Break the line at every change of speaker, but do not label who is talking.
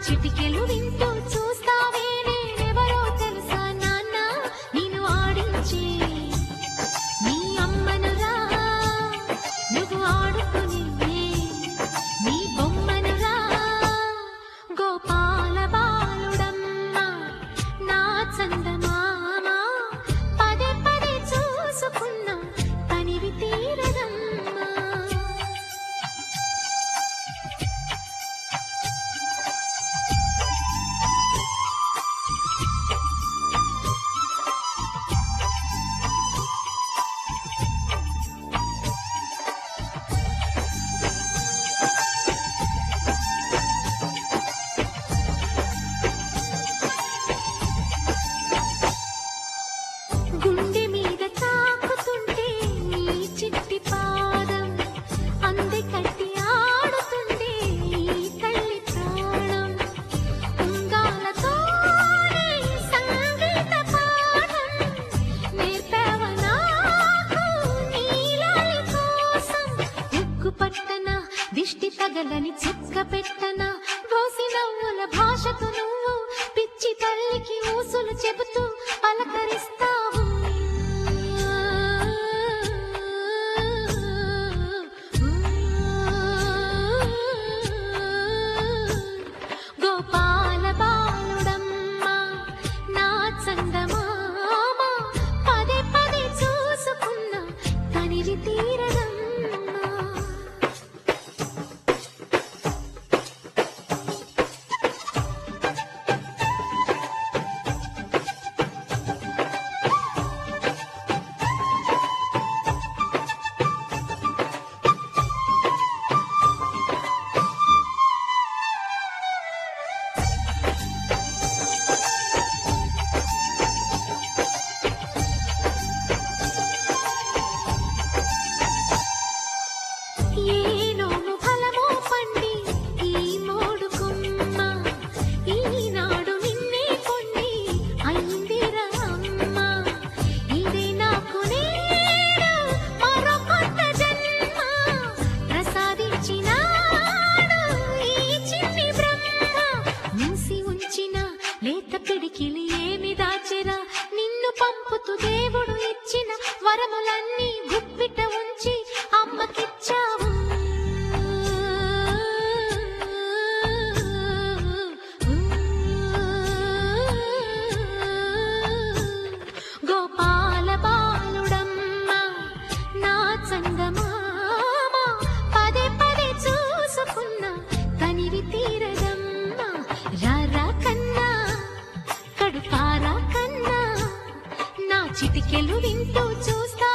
చిటికెలు వింటూ చూస్తావే నేనెవరో తెలుసా నాన్న నిన్ను ఆడించి నీ అమ్మనురా నువ్వు ఆడుకుని నీ బొమ్మనురా గోపాల బాలుడమ్మ నా చందమామ పదే పదే చూసుకున్నా తనివి తీరదమ్మా గుండె మీద తాకుతుంటే నీ చిట్టి పాదం అంది కట్టి ఆడుతుంటే ఈ తల్లి ప్రాణం ఉంగాలతో సంగీత పాఠం నేర్పావ నాకు నీలాలి కోసం ఉక్కు పట్టన దిష్టి తగలని చుక్క పెట్టన గోసి నవ్వుల భాషకు నువ్వు పిచ్చి తల్లికి ఊసులు చెబుతూ పలకరిస్తావు గోపాల బాలుడమ్మ నా చందమామ పదే పదే చూసుకున్నా తనివి తీరదమ్మా ఏనోను ఫలమో పండి ఈ మోడు కొమ్మ ఈనాడు నిన్నే కొన్ని అయిందిరా అమ్మ ఇదే నాకు నేడు మరో కొత్త జన్మ ప్రసాదించినాడు ఈ చిన్ని బ్రహ్మ మూసి ఉంచిన లేత పిడికిలి ఏమి దాచెరా నిన్ను పంపుతూ దేవుడు ఇచ్చిన వరములన్నీ గుప్పిట ఉంచి అమ్మకిచ్చావు గోపాల బాలుడమ్మ నా చందమామ పదే పదే చూసుకున్నా తనివి తీరదమ్మా రారా కన్నా కడుపారా కన్నా నా చిటికెలు వింటూ చూస్తా